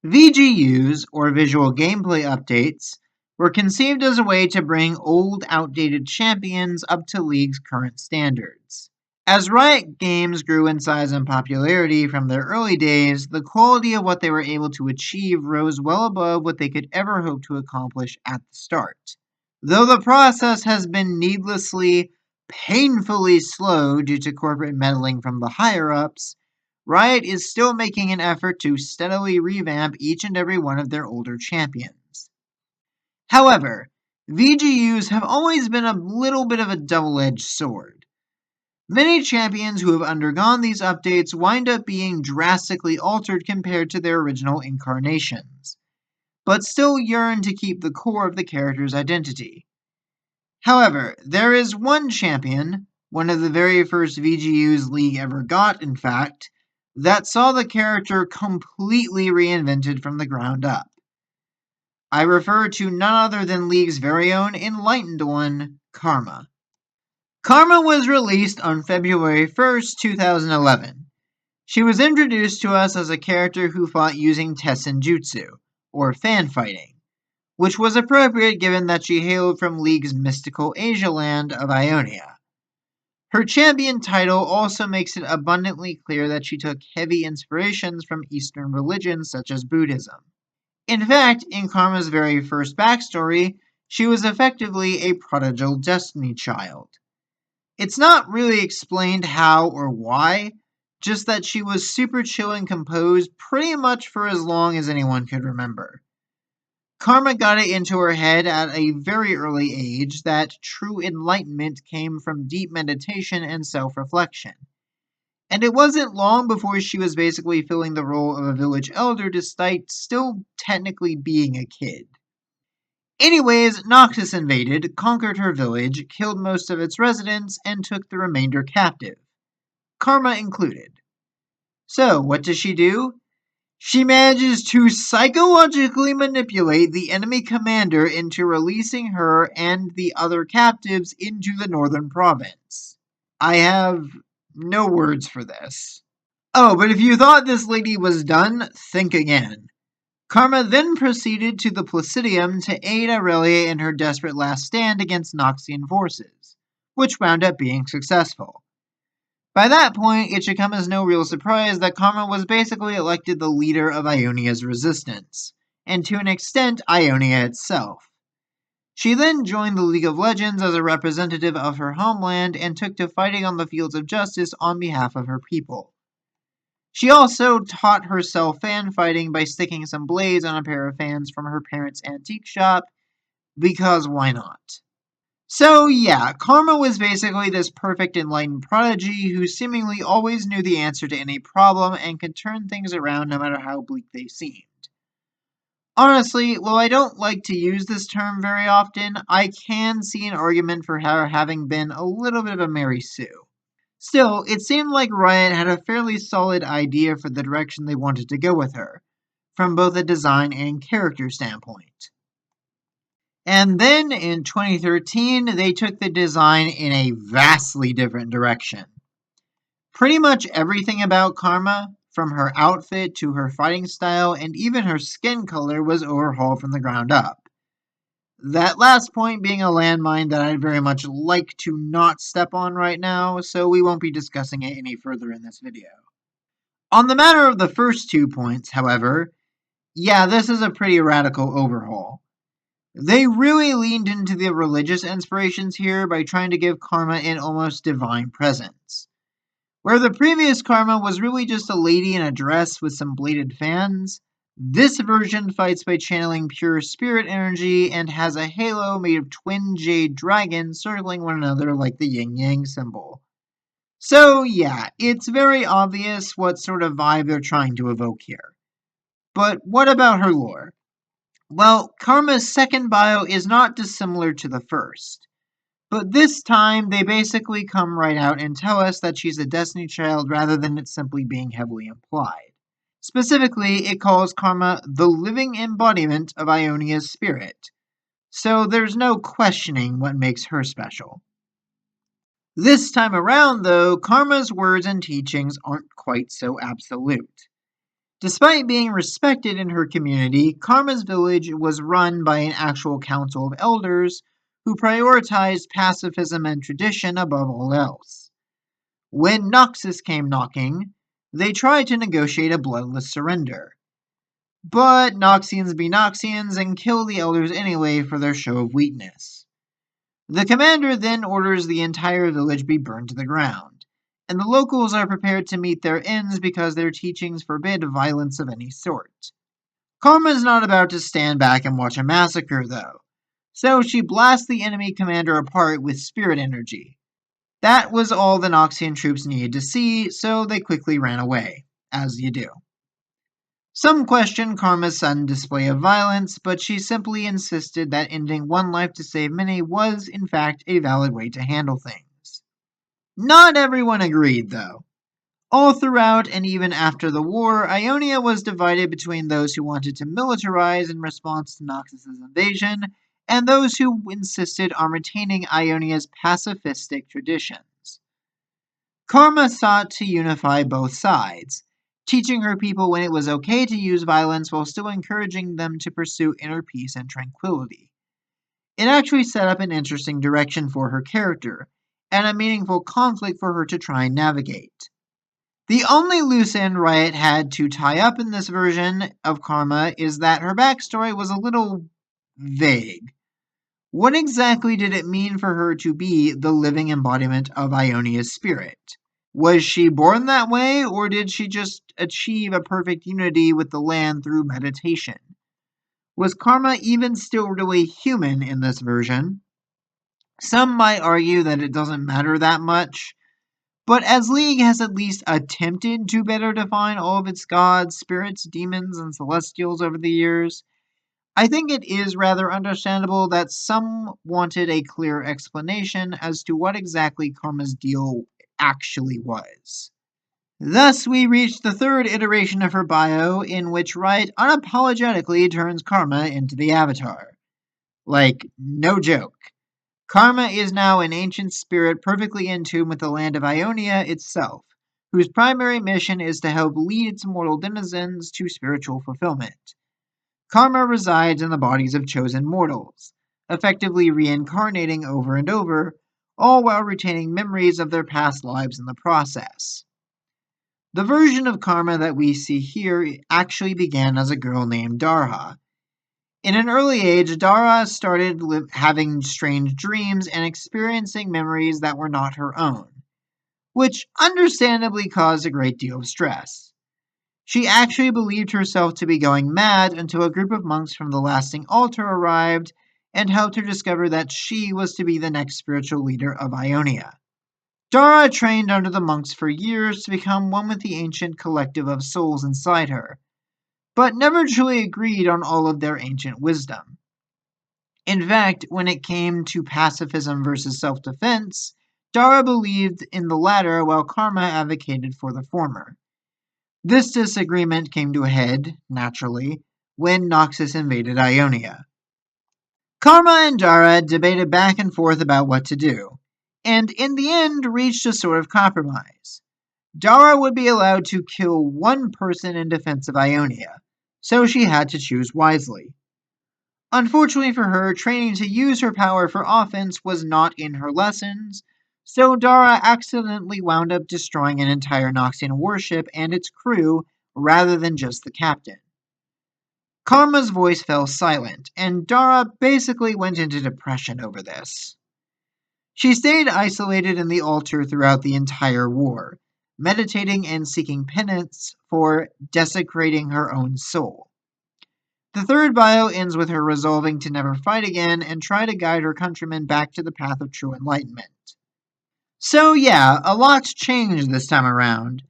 VGUs, or visual gameplay updates, were conceived as a way to bring old, outdated champions up to League's current standards. As Riot games grew in size and popularity from their early days, the quality of what they were able to achieve rose well above what they could ever hope to accomplish at the start. Though the process has been needlessly, painfully slow due to corporate meddling from the higher-ups, Riot is still making an effort to steadily revamp each and every one of their older champions. However, VGUs have always been a little bit of a double-edged sword. Many champions who have undergone these updates wind up being drastically altered compared to their original incarnations, but still yearn to keep the core of the character's identity. However, there is one champion, one of the very first VGUs League ever got, in fact, that saw the character completely reinvented from the ground up. I refer to none other than League's very own enlightened one, Karma. Karma was released on February 1st, 2011. She was introduced to us as a character who fought using Tessin Jutsu, or fan fighting, which was appropriate given that she hailed from League's mystical Asia land of Ionia. Her champion title also makes it abundantly clear that she took heavy inspirations from Eastern religions such as Buddhism. In fact, in Karma's very first backstory, she was effectively a prodigal Destiny child. It's not really explained how or why, just that she was super chill and composed pretty much for as long as anyone could remember. Karma got it into her head at a very early age that true enlightenment came from deep meditation and self-reflection. And it wasn't long before she was basically filling the role of a village elder despite still technically being a kid. Anyways, Noctis invaded, conquered her village, killed most of its residents, and took the remainder captive, Karma included. So, what does she do? She manages to psychologically manipulate the enemy commander into releasing her and the other captives into the northern province. I have no words for this. Oh, but if you thought this lady was done, think again. Karma then proceeded to the Placidium to aid Aurelia in her desperate last stand against Noxian forces, which wound up being successful. By that point, it should come as no real surprise that Karma was basically elected the leader of Ionia's resistance, and to an extent, Ionia itself. She then joined the League of Legends as a representative of her homeland and took to fighting on the fields of justice on behalf of her people. She also taught herself fan fighting by sticking some blades on a pair of fans from her parents' antique shop, because why not? So yeah, Karma was basically this perfect enlightened prodigy who seemingly always knew the answer to any problem and could turn things around no matter how bleak they seemed. Honestly, while I don't like to use this term very often, I can see an argument for her having been a little bit of a Mary Sue. Still, it seemed like Riot had a fairly solid idea for the direction they wanted to go with her, from both a design and character standpoint. And then in 2013, they took the design in a vastly different direction. Pretty much everything about Karma, from her outfit to her fighting style and even her skin color, was overhauled from the ground up. That last point being a landmine that I'd very much like to not step on right now, so we won't be discussing it any further in this video. On the matter of the first 2 points, however, yeah, this is a pretty radical overhaul. They really leaned into the religious inspirations here by trying to give Karma an almost divine presence. Where the previous Karma was really just a lady in a dress with some bladed fans, this version fights by channeling pure spirit energy and has a halo made of twin jade dragons circling one another like the yin-yang symbol. So yeah, it's very obvious what sort of vibe they're trying to evoke here. But what about her lore? Well, Karma's second bio is not dissimilar to the first. But this time, they basically come right out and tell us that she's a Destiny child rather than it simply being heavily implied. Specifically, it calls Karma the living embodiment of Ionia's spirit. So there's no questioning what makes her special. This time around, though, Karma's words and teachings aren't quite so absolute. Despite being respected in her community, Karma's village was run by an actual council of elders who prioritized pacifism and tradition above all else. When Noxus came knocking, they tried to negotiate a bloodless surrender. But Noxians be Noxians and kill the elders anyway for their show of weakness. The commander then orders the entire village be burned to the ground, and the locals are prepared to meet their ends because their teachings forbid violence of any sort. Karma's not about to stand back and watch a massacre, though, so she blasts the enemy commander apart with spirit energy. That was all the Noxian troops needed to see, so they quickly ran away, as you do. Some questioned Karma's sudden display of violence, but she simply insisted that ending one life to save many was, in fact, a valid way to handle things. Not everyone agreed, though. All throughout and even after the war, Ionia was divided between those who wanted to militarize in response to Noxus's invasion and those who insisted on retaining Ionia's pacifistic traditions. Karma sought to unify both sides, teaching her people when it was okay to use violence while still encouraging them to pursue inner peace and tranquility. It actually set up an interesting direction for her character, and a meaningful conflict for her to try and navigate. The only loose end Riot had to tie up in this version of Karma is that her backstory was a little vague. What exactly did it mean for her to be the living embodiment of Ionia's spirit? Was she born that way, or did she just achieve a perfect unity with the land through meditation? Was Karma even still really human in this version? Some might argue that it doesn't matter that much, but as League has at least attempted to better define all of its gods, spirits, demons, and celestials over the years, I think it is rather understandable that some wanted a clear explanation as to what exactly Karma's deal actually was. Thus, we reach the third iteration of her bio, in which Riot unapologetically turns Karma into the Avatar. Like, no joke. Karma is now an ancient spirit perfectly in tune with the land of Ionia itself, whose primary mission is to help lead its mortal denizens to spiritual fulfillment. Karma resides in the bodies of chosen mortals, effectively reincarnating over and over, all while retaining memories of their past lives in the process. The version of Karma that we see here actually began as a girl named Darha. In an early age, Dara started having strange dreams and experiencing memories that were not her own, which understandably caused a great deal of stress. She actually believed herself to be going mad until a group of monks from the Lasting Altar arrived and helped her discover that she was to be the next spiritual leader of Ionia. Dara trained under the monks for years to become one with the ancient collective of souls inside her, but never truly agreed on all of their ancient wisdom. In fact, when it came to pacifism versus self-defense, Dara believed in the latter while Karma advocated for the former. This disagreement came to a head, naturally, when Noxus invaded Ionia. Karma and Dara debated back and forth about what to do, and in the end reached a sort of compromise. Dara would be allowed to kill one person in defense of Ionia, so she had to choose wisely. Unfortunately for her, training to use her power for offense was not in her lessons, so Dara accidentally wound up destroying an entire Noxian warship and its crew rather than just the captain. Karma's voice fell silent, and Dara basically went into depression over this. She stayed isolated in the altar throughout the entire war, meditating and seeking penance for desecrating her own soul. The third bio ends with her resolving to never fight again and try to guide her countrymen back to the path of true enlightenment. So yeah, a lot's changed this time around.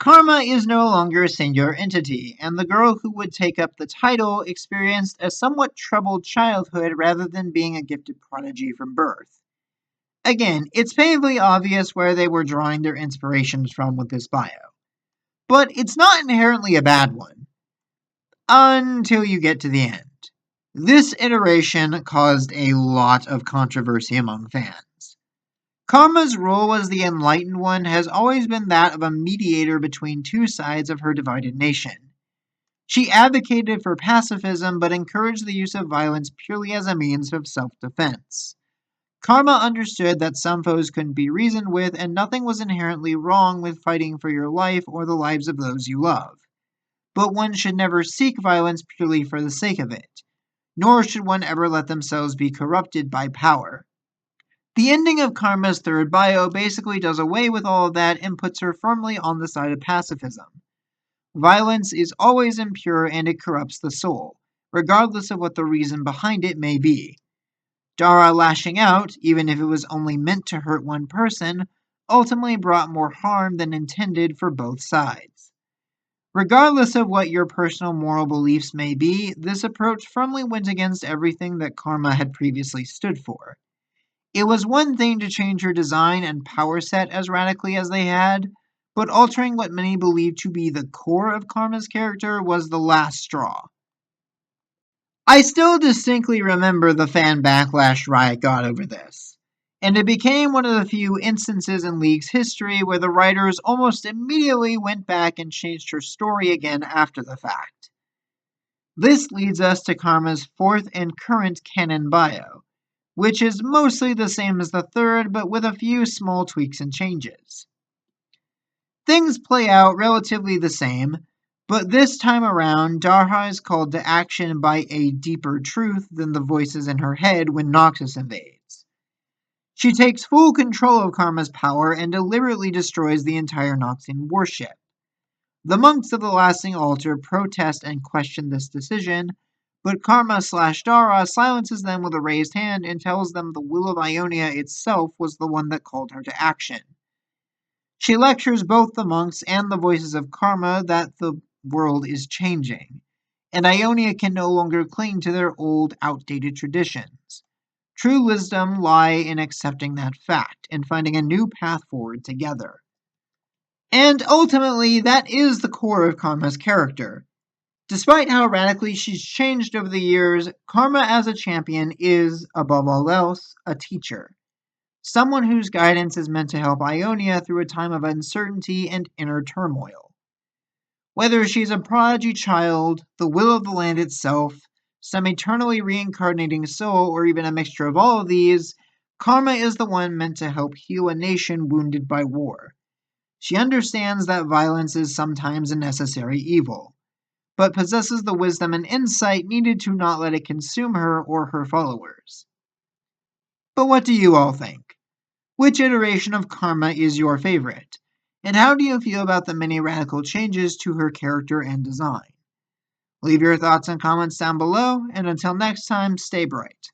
Karma is no longer a singular entity, and the girl who would take up the title experienced a somewhat troubled childhood rather than being a gifted prodigy from birth. Again, it's painfully obvious where they were drawing their inspirations from with this bio. But it's not inherently a bad one. Until you get to the end. This iteration caused a lot of controversy among fans. Karma's role as the Enlightened One has always been that of a mediator between two sides of her divided nation, She advocated for pacifism but encouraged the use of violence purely as a means of self-defense. Karma understood that some foes couldn't be reasoned with, and nothing was inherently wrong with fighting for your life or the lives of those you love. But one should never seek violence purely for the sake of it, nor should one ever let themselves be corrupted by power. The ending of Karma's third bio basically does away with all of that and puts her firmly on the side of pacifism. Violence is always impure and it corrupts the soul, regardless of what the reason behind it may be. Dara lashing out, even if it was only meant to hurt one person, ultimately brought more harm than intended for both sides. Regardless of what your personal moral beliefs may be, this approach firmly went against everything that Karma had previously stood for. It was one thing to change her design and power set as radically as they had, but altering what many believed to be the core of Karma's character was the last straw. I still distinctly remember the fan backlash Riot got over this, and it became one of the few instances in League's history where the writers almost immediately went back and changed her story again after the fact. This leads us to Karma's fourth and current canon bio, which is mostly the same as the third, but with a few small tweaks and changes. Things play out relatively the same, but this time around, Darha is called to action by a deeper truth than the voices in her head when Noxus invades. She takes full control of Karma's power and deliberately destroys the entire Noxian warship. The monks of the Lasting Altar protest and question this decision, but Karma/Dara silences them with a raised hand and tells them the will of Ionia itself was the one that called her to action. She lectures both the monks and the voices of Karma that the world is changing, and Ionia can no longer cling to their old, outdated traditions. True wisdom lies in accepting that fact and finding a new path forward together. And ultimately, that is the core of Karma's character. Despite how radically she's changed over the years, Karma as a champion is, above all else, a teacher. Someone whose guidance is meant to help Ionia through a time of uncertainty and inner turmoil. Whether she's a prodigy child, the will of the land itself, some eternally reincarnating soul, or even a mixture of all of these, Karma is the one meant to help heal a nation wounded by war. She understands that violence is sometimes a necessary evil, but possesses the wisdom and insight needed to not let it consume her or her followers. But what do you all think? Which iteration of Karma is your favorite? And how do you feel about the many radical changes to her character and design? Leave your thoughts and comments down below, and until next time, stay bright.